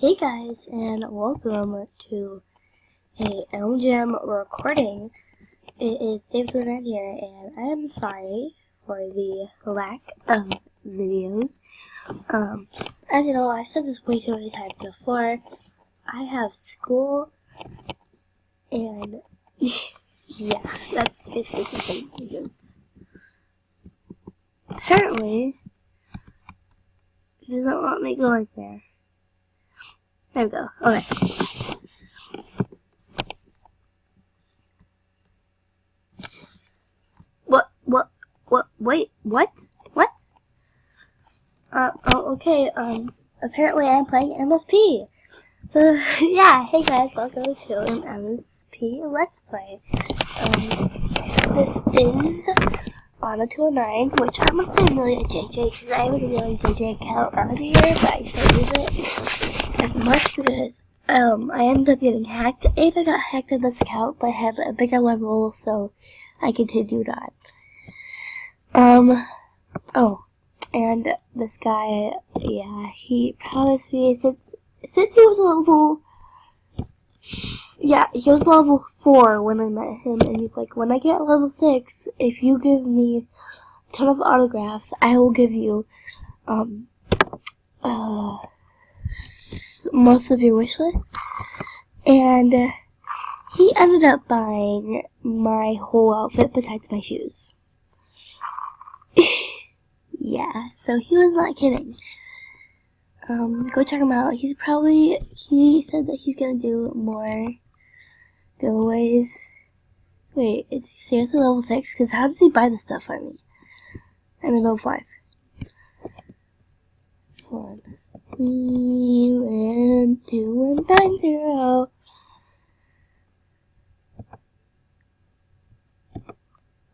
Hey guys, and welcome to a LGM recording. It is David Lynette here, and I am sorry for the lack of videos. As you know, I've said this way too many times before. I have school, and yeah, that's basically just the reasons. Apparently, it doesn't want me going there. There we go. Okay. Wait, what? Okay, apparently I'm playing MSP. So, yeah, hey guys, welcome to an MSP Let's Play. This is Anna 209, which I must say Amelia JJ, because I have an Amelia JJ account out here, but I just don't use it as much because, I ended up getting hacked. I got hacked in this account, but I have a bigger level, so I continued on. Oh, and this guy, yeah, he promised me since he was level, yeah, he was level 4 when I met him, and he's like, when I get level 6, if you give me a ton of autographs, I will give you, most of your wish list, and he ended up buying my whole outfit besides my shoes. Yeah, so he was not kidding. Go check him out. He said that he's gonna do more giveaways. Wait, is he seriously level 6? Because how did he buy the stuff for me? I'm in level 5. Hold on. 3, 2, 1, 9, 0.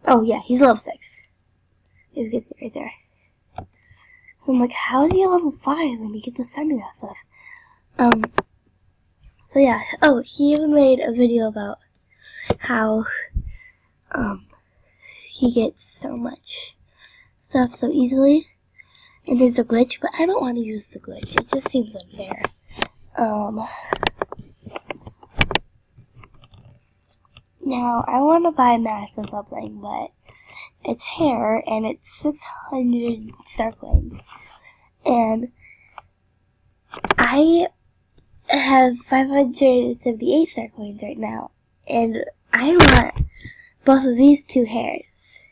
Oh yeah, he's level 6. You can see right there. So I'm like, how is he at level 5 and he gets to send me that stuff? So yeah. Oh, he even made a video about how, he gets so much stuff so easily. And there's a glitch, but I don't want to use the glitch. It just seems unfair. Now, I want to buy a mask and something, but it's hair, and it's 600 star coins. And I have 578 star coins right now. And I want both of these two hairs,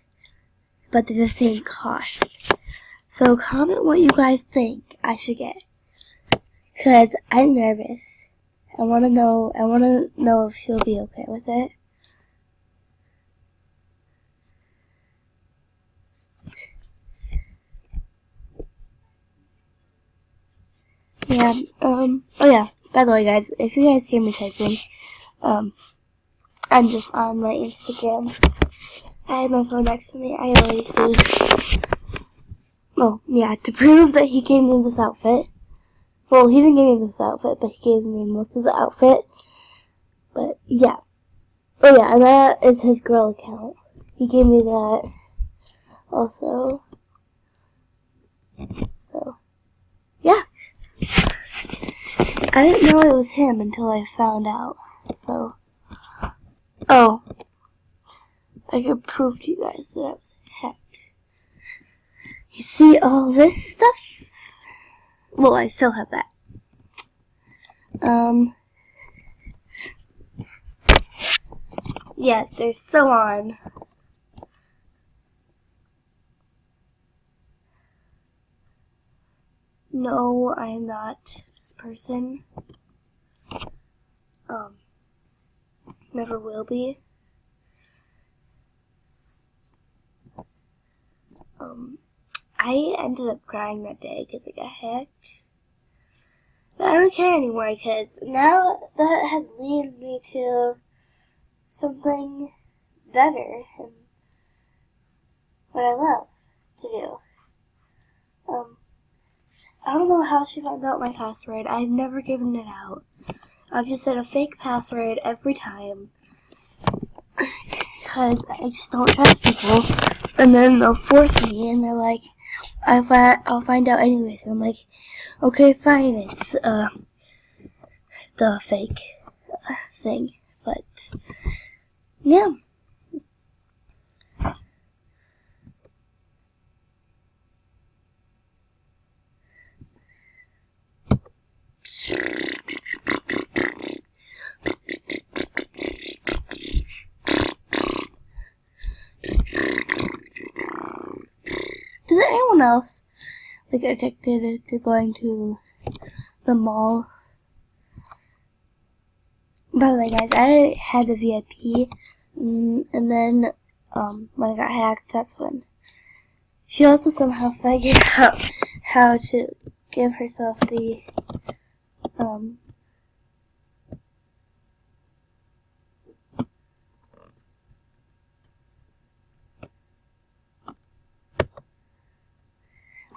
but they're the same cost. So comment what you guys think I should get, because I'm nervous. I want to know if she'll be okay with it. Yeah, oh yeah, by the way guys, if you guys hear me typing, I'm just on my Instagram. I have my phone next to me, I always do. Well, yeah, to prove that he gave me this outfit. Well, he didn't give me this outfit, but he gave me most of the outfit. But, yeah. Oh yeah, and that is his girl account. He gave me that also. So, yeah. I didn't know it was him until I found out. So, oh, I could prove to you guys that I was hacked. You see all this stuff? Well, I still have that. Yeah, they're still on. No, I am not this person. Never will be. I ended up crying that day because I got hacked. But I don't care anymore because now that has led me to something better and what I love to do. I don't know how she found out my password. I've never given it out. I've just said a fake password every time because I just don't trust people. And then they'll force me and they're like, I'll find out anyways. And I'm like, okay, fine, it's the fake thing, but yeah. Does anyone else get addicted to going to the mall? By the way, guys, I had the VIP, and then when I got hacked, that's when she also somehow figured out how to give herself the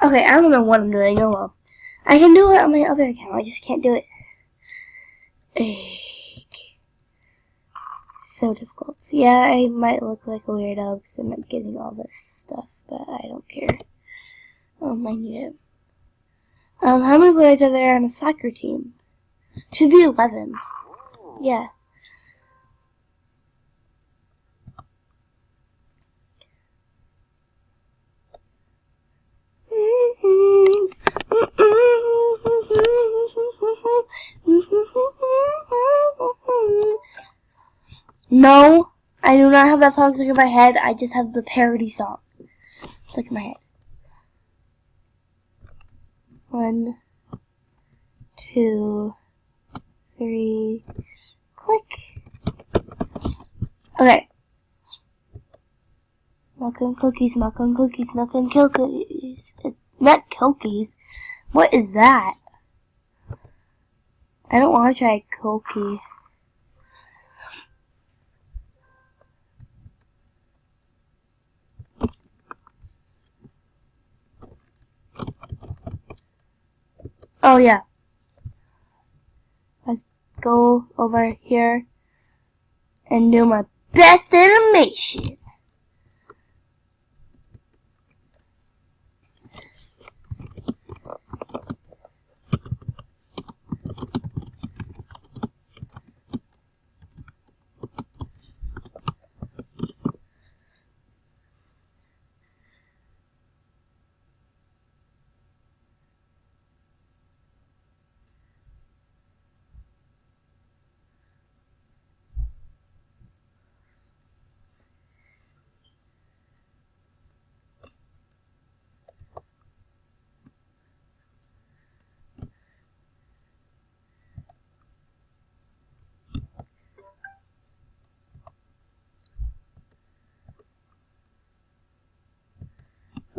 okay, I don't know what I'm doing. Oh well. I can do it on my other account. I just can't do it. So difficult. Yeah, I might look like a weirdo because I'm not getting all this stuff, but I don't care. I need it. How many players are there on a soccer team? Should be 11. Yeah. No, I do not have that song stuck in my head. I just have the parody song stuck in my head. 1, 2, 3, click. Okay. Milk and cookies, milk and cookies, milk and cookies. Not cookies. What is that? I don't want to try cookie. Oh yeah. Let's go over here and do my best animation.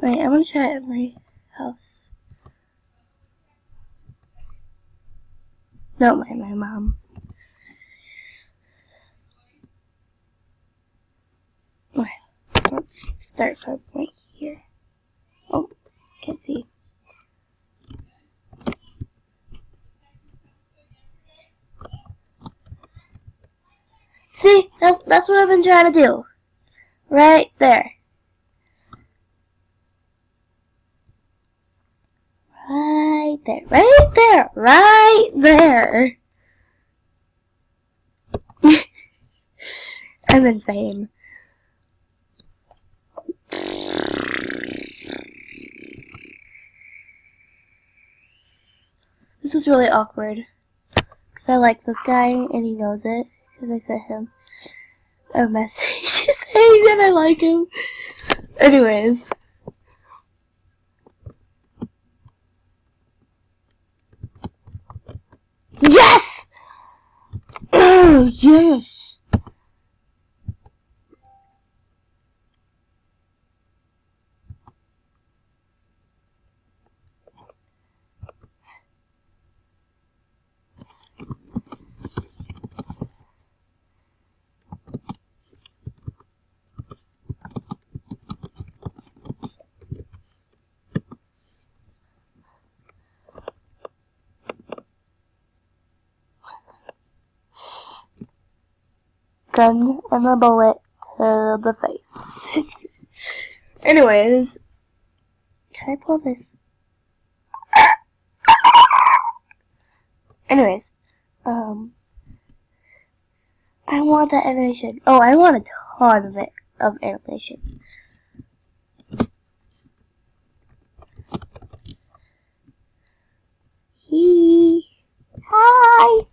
Wait, I'm gonna try it at my house. No, my mom. Okay, let's start from right here. Oh, can't see. See, that's what I've been trying to do. Right there. Right there. Right there. Right there. I'm insane. This is really awkward. Because I like this guy and he knows it. Because I sent him a message saying that I like him. Anyways. Yes! Oh, yes! Gun and a bullet to the face. Anyways, can I pull this? Anyways, I want that animation. Oh, I want a ton of it, of animation. Hi!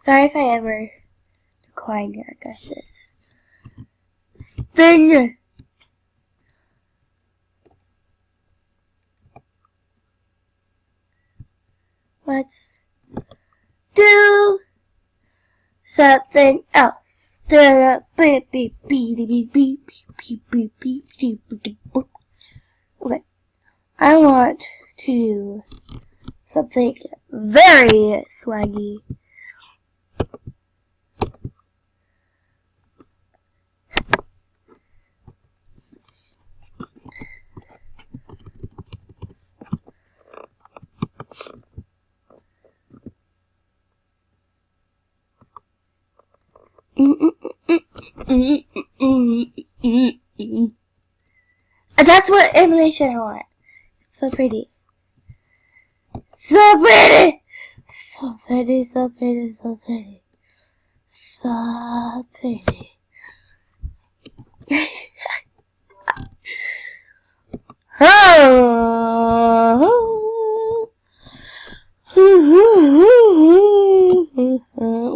Sorry if I ever decline your guesses. Thing! Let's do something else. Okay. I want to do something very swaggy. That's what animation I want. It's so pretty. So pretty! So pretty, so pretty, so pretty. So pretty.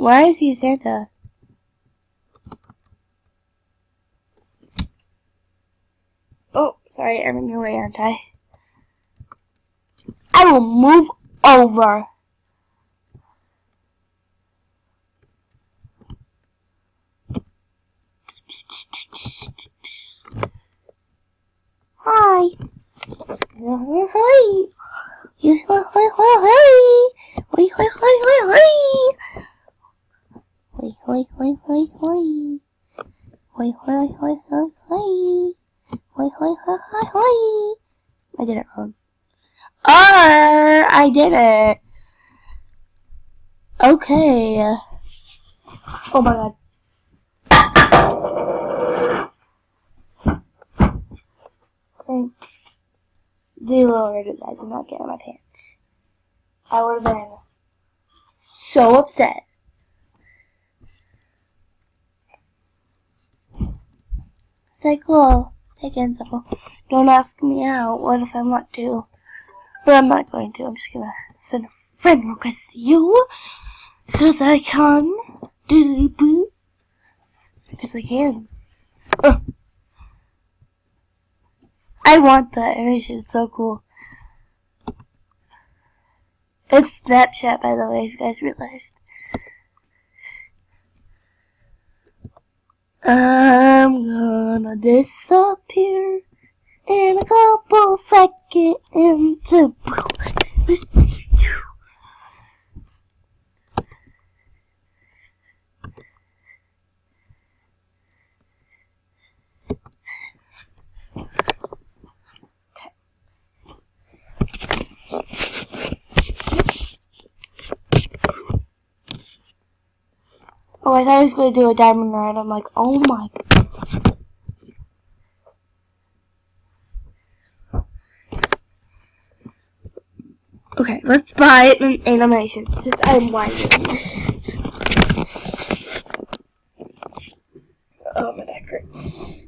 Why is he Santa? Oh, sorry, I'm in your way, aren't I? I will move over. Hi. Hi. I did it wrong. I did it. Okay. Oh my god. Thank the Lord that I did not get in my pants. I would have been so upset. Say cool. Take in some. Don't ask me out. What if I want to? But I'm not going to. I'm just gonna send a friend request to you. Because I can. Because I can. I want that animation. It's so cool. It's Snapchat, by the way, if you guys realized. I'm gonna disappear in a couple seconds. Oh, I thought I was going to do a diamond ride. I'm like, oh my. Okay, let's buy an animation since I'm whining. Oh, my back hurts.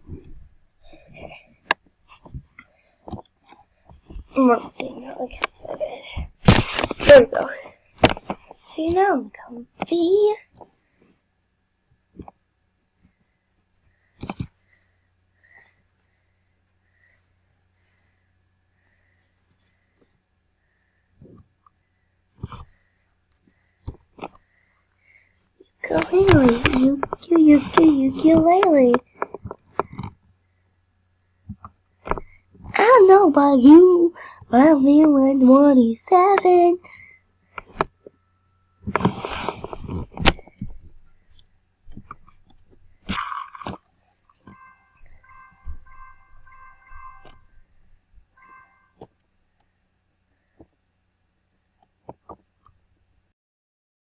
Okay. One thing, not like it's my bed. There we go. See, now I'm comfy. Ukulele. I don't know about you, but I'm feeling 27.